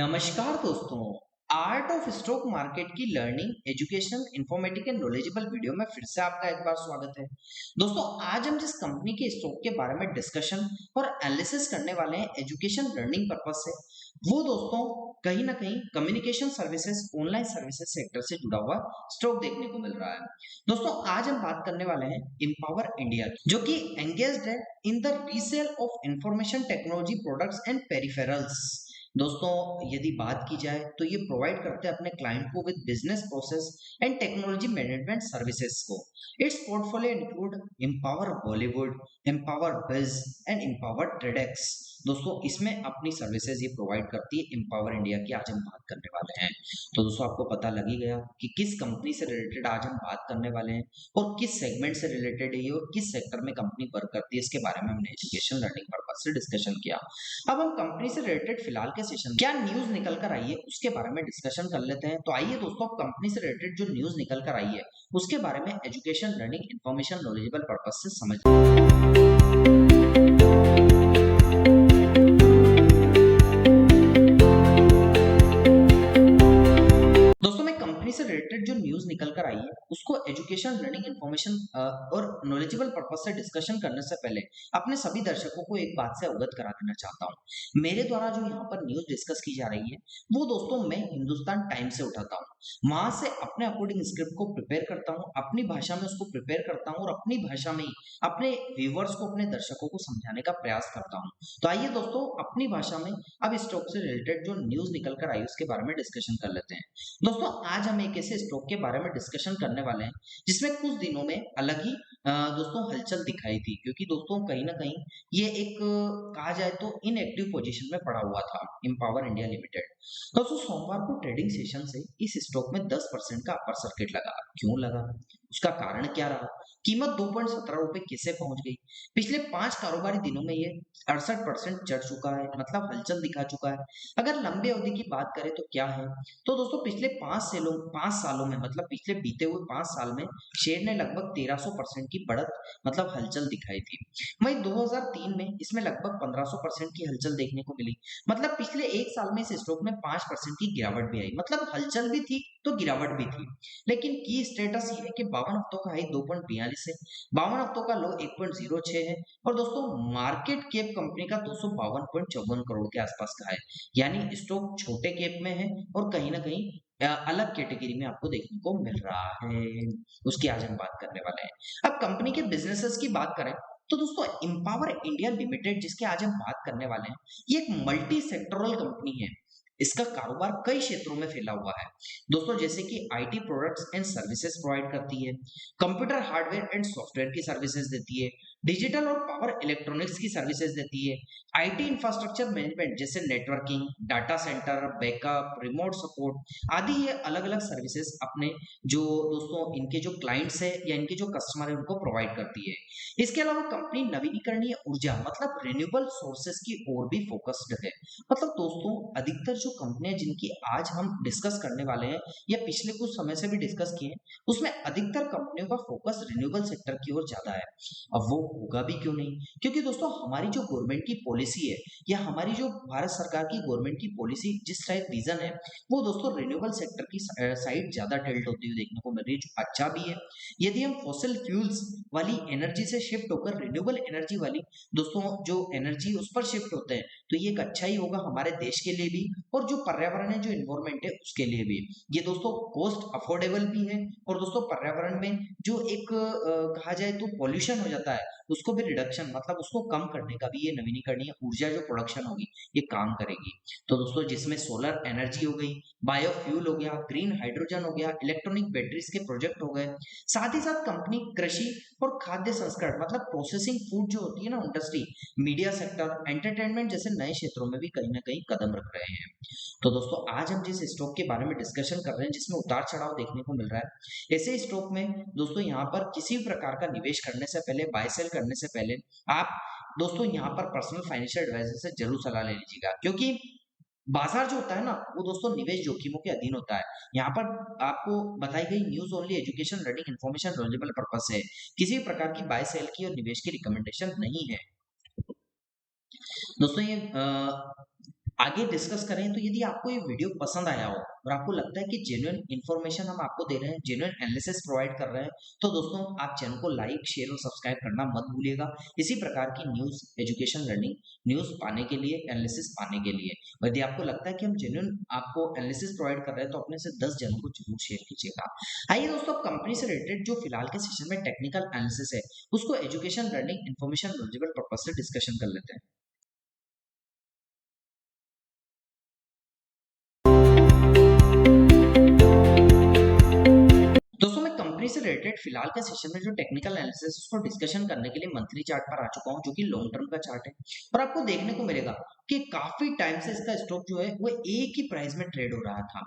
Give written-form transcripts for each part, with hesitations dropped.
नमस्कार दोस्तों। Art of stock market की learning education informative and knowledgeable video में फिर से आपका एक बार स्वागत है। दोस्तों आज हम जिस कंपनी के स्टॉक के बारे में डिस्कशन और एनालिसिस करने वाले हैं एजुकेशन लर्निंग पर्पस से, वो दोस्तों कहीं ना कहीं communication services online services sector से जुड़ा हुआ स्टॉक देखने को मिल रहा है। दोस्तों आज हम बात करने वाले हैं एम्पावर इंडिया जो कि एंगेज्ड है in the resale of information technology products and peripherals. दोस्तों यदि बात की जाए तो ये प्रोवाइड करते हैं अपने क्लाइंट को with business process and technology management services को। Its portfolio include Empower Bollywood, Empower Biz and Empower Tradex. दोस्तों इसमें अपनी सर्विसेज ये प्रोवाइड करती है एम्पावर इंडिया की आज हम बात करने वाले हैं। तो दोस्तों आपको पता लग ही गया कि किस कंपनी से रिलेटेड आज हम बात करने वाले हैं और किस सेगमेंट से रिलेटेड है ये और किस सेक्टर में कंपनी वर्क करती है, इसके बारे में हमने एजुकेशन लर्निंग पर्पज से डिस्कशन किया। अब हम कंपनी से रिलेटेड फिलहाल के सेशन क्या न्यूज निकल कर आई है उसके बारे में डिस्कशन कर लेते हैं। तो आइए दोस्तों कंपनी से रिलेटेड जो न्यूज निकल कर आई है उसके बारे में education learning information knowledgeable purpose से समझ। दोस्तों मैं कंपनी से रिलेटेड जो न्यूज निकल कर आई है उसको एजुकेशन लर्निंग इंफॉर्मेशन और नॉलेजेबल पर्पज से डिस्कशन करने से पहले अपने सभी दर्शकों को एक बात से अवगत करा देना चाहता हूँ। मेरे द्वारा जो यहाँ पर न्यूज डिस्कस की जा रही है वो दोस्तों मैं हिंदुस्तान टाइम्स से उठाता हूँ, वहां से अपने अकॉर्डिंग स्क्रिप्ट को प्रिपेयर करता हूँ, अपनी भाषा में उसको प्रिपेयर करता हूँ और अपनी भाषा में ही अपने व्यूवर्स को, अपने दर्शकों को समझाने का प्रयास करता हूँ। तो आइए दोस्तों अपनी भाषा में अब स्टॉक से रिलेटेड जो न्यूज निकल कर आई उसके बारे में डिस्कशन कर लेते हैं। दोस्तों आज हम एक ऐसे स्टॉक के बारे में डिस्कशन करने वाले हैं जिसमें कुछ दिनों में अलग ही दोस्तों हलचल दिखाई थी, क्योंकि दोस्तों कहीं ना कहीं ये एक कहा जाए तो इनएक्टिव पोजीशन में पड़ा हुआ था एम्पावर इंडिया लिमिटेड। दोस्तों सोमवार को ट्रेडिंग सेशन से इस स्टॉक में 10% का अपर सर्किट लगा। क्यों लगा, उसका कारण क्या रहा, कीमत 2.17 रुपए कैसे पहुंच गई। पिछले 5 कारोबारी दिनों में ये 68% चढ़ चुका है, मतलब हलचल दिखा चुका है। अगर लंबे अवधि की बात करें तो क्या है, तो दोस्तों पिछले 5 सालों में, मतलब पिछले बीते हुए 5 साल में शेयर ने लगभग 1300% की बढ़त, मतलब हलचल दिखाई थी। वहीं 2003 में इसमें लगभग 1500% की हलचल देखने को मिली। मतलब पिछले एक साल में इस स्टॉक में 5% की गिरावट भी आई, मतलब हलचल भी थी तो गिरावट भी थी। लेकिन की स्टेटस ये है कि 52 हफ्तों का हाई 2.42 है, 52 हफ्तों का लो 1.06 है और दोस्तों मार्केट कैप कंपनी का 252.54 करोड़ के आसपास का है। यानी स्टॉक छोटे कैप में है और कहीं ना कहीं अलग कैटेगरी में आपको देखने को मिल रहा है। उसकी आज हम बात करने वाले हैं। अब कंपनी के बिजनेसेस की बात करें तो दोस्तों एम्पावर इंडिया लिमिटेड जिसके आज हम बात करने वाले हैं, ये एक मल्टी सेक्टोरल कंपनी है। इसका कारोबार कई क्षेत्रों में फैला हुआ है दोस्तों, जैसे कि IT products and services provide करती है, कंप्यूटर हार्डवेयर एंड सॉफ्टवेयर की सर्विसेज देती है, डिजिटल और पावर इलेक्ट्रॉनिक्स की सर्विसेज देती है, आईटी इंफ्रास्ट्रक्चर मैनेजमेंट जैसे networking, data centre, backup, remote support आदि ये अलग अलग सर्विसेज अपने जो दोस्तों इनके जो क्लाइंट्स है या इनके जो कस्टमर है उनको प्रोवाइड करती है। इसके अलावा कंपनी नवीनीकरणीय ऊर्जा मतलब रिन्यूएबल सोर्सेस की ओर भी फोकस्ड है। मतलब दोस्तों अधिकतर जो कंपनियां जिनकी आज हम डिस्कस करने वाले हैं या पिछले कुछ समय से भी डिस्कस किए हैं, उसमें अधिकतर कंपनियों का फोकस रिन्यूएबल सेक्टर की ओर ज्यादा है। अब वो होगा भी क्यों नहीं, क्योंकि दोस्तों हमारी जो गवर्नमेंट की पॉलिसी है या हमारी जो भारत सरकार की गवर्नमेंट की पॉलिसी जिस टाइप विजन है वो दोस्तों रिन्यूएबल सेक्टर की साइड ज्यादा टिल्ट होती हुई देखने को मिल रही है, जो अच्छा भी है। यदि हम फॉसिल फ्यूल्स वाली एनर्जी से शिफ्ट होकर रिन्यूएबल एनर्जी वाली दोस्तों जो एनर्जी उस पर शिफ्ट होते हैं तो ये एक अच्छा ही होगा हमारे देश के लिए भी और जो पर्यावरण है, जो इन्वायरमेंट है उसके लिए भी। ये दोस्तों कॉस्ट अफोर्डेबल भी है और दोस्तों पर्यावरण में जो एक कहा जाए तो पॉल्यूशन हो जाता है उसको भी रिडक्शन, मतलब उसको कम करने का भी ये नवीनीकरणीय ऊर्जा जो प्रोडक्शन होगी ये काम करेगी। तो दोस्तों जिसमें सोलर एनर्जी हो गई, बायोफ्यूल हो गया, ग्रीन हाइड्रोजन हो गया, इलेक्ट्रॉनिक बैटरीज के प्रोजेक्ट हो गए। साथ ही साथ कंपनी कृषि और खाद्य संस्करण मतलब प्रोसेसिंग फूड जो होती है ना इंडस्ट्री, मीडिया सेक्टर, एंटरटेनमेंट जैसे नए क्षेत्रों में भी कहीं ना कहीं कदम रख रहे हैं। तो दोस्तों आज हम जिस स्टॉक के बारे में डिस्कशन कर रहे हैं जिसमें उतार चढ़ाव देखने को मिल रहा है, ऐसे स्टॉक में दोस्तों यहाँ पर किसी भी प्रकार का निवेश करने से पहले, बाय सेल करने से पहले आप दोस्तों यहाँ पर पर्सनल फाइनेंशियल एडवाइजर से जरूर सलाह ले लीजिएगा, क्योंकि बाजार जो होता है ना वो दोस्तों निवेश जोखिमों के अधीन होता है। यहाँ पर आपको बताई गई news only education learning information knowledgeable purpose है, किसी भी प्रकार की बाय सेल की और निवेश की रिकमेंडेशन नहीं है। दोस्तों ये आगे डिस्कस करें तो यदि आपको ये वीडियो पसंद आया हो और आपको लगता है कि जेन्युइन इन्फॉर्मेशन हम आपको दे रहे हैं, जेन्युइन एनालिसिस प्रोवाइड कर रहे हैं, तो दोस्तों आप चैनल को लाइक, शेयर और सब्सक्राइब करना मत भूलिएगा। इसी प्रकार की न्यूज़, एजुकेशन, लर्निंग न्यूज़ पाने के लिए, एनालिसिस पाने के लिए। और यदि आपको लगता है कि हम जेन्युइन आपको एनालिसिस प्रोवाइड कर रहे हैं, तो अपने से 10 जनों को जरूर शेयर कीजिएगा। आइए दोस्तों, अब कंपनी से रिलेटेड जो फिलहाल के सेशन में टेक्निकल एनालिसिस है, उसको education, learning, information, knowledgeable purpose से डिस्कशन कर लेते हैं। दोस्तों, मैं कंपनी से रिलेटेड फिलहाल के सेशन में जो टेक्निकल एनालिसिस उसको डिस्कशन करने के लिए मंथली चार्ट पर आ चुका हूं, जो कि लॉन्ग टर्म का चार्ट है। और आपको देखने को मिलेगा कि काफी टाइम से इसका स्टॉक जो है वो एक ही प्राइस में ट्रेड हो रहा था,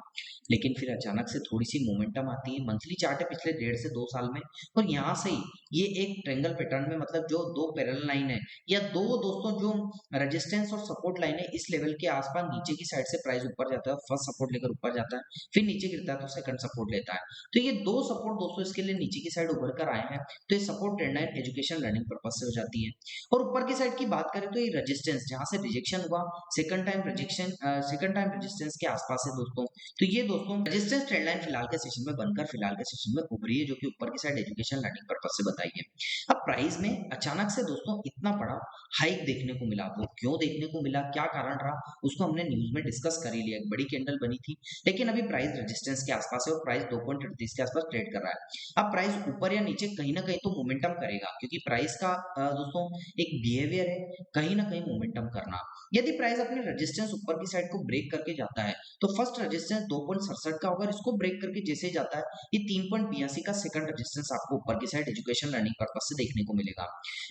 लेकिन फिर अचानक से थोड़ी सी मोमेंटम आती है। मंथली चार्ट है पिछले 1.5 से 2 साल में, और यहाँ से ही ये एक ट्रेंगल पैटर्न में, मतलब जो दो पैरेलल लाइन है या दो दोस्तों जो रेजिस्टेंस और सपोर्ट लाइन है, इस लेवल के आसपास नीचे की साइड से प्राइस ऊपर जाता है, फर्स्ट सपोर्ट लेकर ऊपर जाता है, फिर नीचे गिरता है तो सेकंड सपोर्ट लेता है। तो ये दो सपोर्ट दोस्तों इसके लिए नीचे की साइड उभर कर आए हैं, तो ये support trend line education learning purpose से हो जाती है। और ऊपर की साइड की बात करें तो ये रेजिस्टेंस जहां से रिजेक्शन हुआ, सेकंड टाइम रेजिस्टेंस के आसपास है दोस्तों। तो ये दोस्तों रेजिस्टेंस ट्रेंड लाइन फिलहाल के सेशन में बनकर फिलहाल के सेशन में उभरी है, जो कि ऊपर की साइड एजुकेशन लर्निंग पर्पज से बताई है। अब प्राइस में अचानक से दोस्तों इतना बड़ा हाइक देखने को मिला, वो क्यों देखने को मिला, क्या कारण रहा, उसको हमने न्यूज में डिस्कस कर ही लिया। एक बड़ी कैंडल बनी थी, लेकिन अभी प्राइस रेजिस्टेंस के आसपास है और प्राइस 2.38 के आसपास ट्रेड कर रहा है। अब प्राइस ऊपर या नीचे कहीं ना कहीं तो मोमेंटम करेगा, क्योंकि प्राइस का दोस्तों एक बिहेवियर है कहीं ना कहीं मोमेंटम करना। यदि प्राइस अपने रेजिस्टेंस ऊपर की साइड को ब्रेक करके जाता है, तो फर्स्ट रेजिस्टेंस 2.67 का होगा, इसको ब्रेक करके जैसे जाता है ये 3.82 का सेकंड रेजिस्टेंस आपको ऊपर की साइड एजुकेशन लर्निंग पर्पज से देखने को मिलेगा।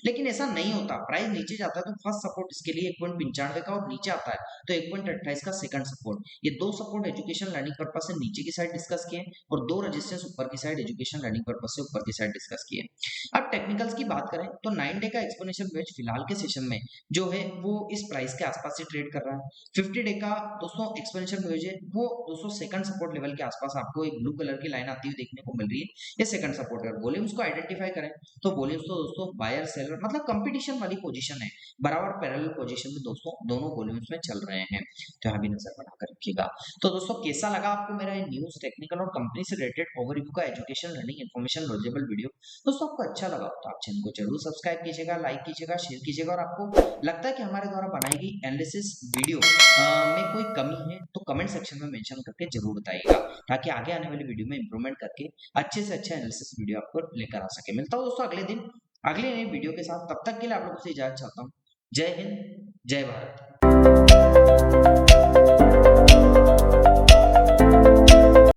लेकिन ऐसा नहीं होता, प्राइस नीचे जाता है तो फर्स्ट सपोर्ट इसके लिए 1.95 का, और नीचे आता है तो 1.28 का सेकंड सपोर्ट। ये दो सपोर्ट एजुकेशन लर्निंग पर्पज से नीचे की साइड डिस्कस किए, और दो रेजिस्टेंस ऊपर की साइड एजुकेशन लर्निंग पर्पज से ऊपर की साइड डिस्कस किए। अब टेक्निकल्स की बात करें तो 9 डे का एक्सपोनेंशियल वेज फिलहाल के सेशन में जो है वो इस प्राइस के आसपास से ट्रेड कर रहा है। 50 डे का दोस्तों एक्सपोनेंशियल वेज है वो दोस्तों सेकंड सपोर्ट लेवल के आसपास आपको एक ब्लू कलर की लाइन आती हुई देखने को मिल रही है, ये सेकंड सपोर्ट है। वॉल्यूम्स को आइडेंटिफाई करें तो वॉल्यूम्स तो दोस्तों बायर सेलर मतलब कंपटीशन वाली पोजीशन है, बराबर पैरेलल पोजीशन में दोस्तों दोनों वॉल्यूम्स में चल रहे हैं, तो यहाँ भी नजर बनाकर रखिएगा। तो दोस्तों कैसा लगा आपको मेरा ये न्यूज, टेक्निकल और कंपनी से रिलेटेड ओवरव्यू का education, learning, information, knowledgeable video? दोस्तों आपको अच्छा लगा तो आप चैनल को जरूर सब्सक्राइब कीजिएगा, लाइक कीजिएगा, शेयर कीजिएगा। और आपको लगता है कि हमारे द्वारा बनाई गई एनालिसिस वीडियो में कोई कमी है तो कमेंट सेक्शन में मेंशन करके जरूर बताइएगा, ताकि आगे आने वाली वीडियो में इंप्रूवमेंट करके अच्छे से अच्छे एनालिसिस वीडियो आपको लेकर आ सके। मिलता हूँ दोस्तों अगले दिन अगले नई वीडियो के साथ, तब तक के लिए आप लोगों से इजाजत चाहता हूँ। जय हिंद, जय भारत।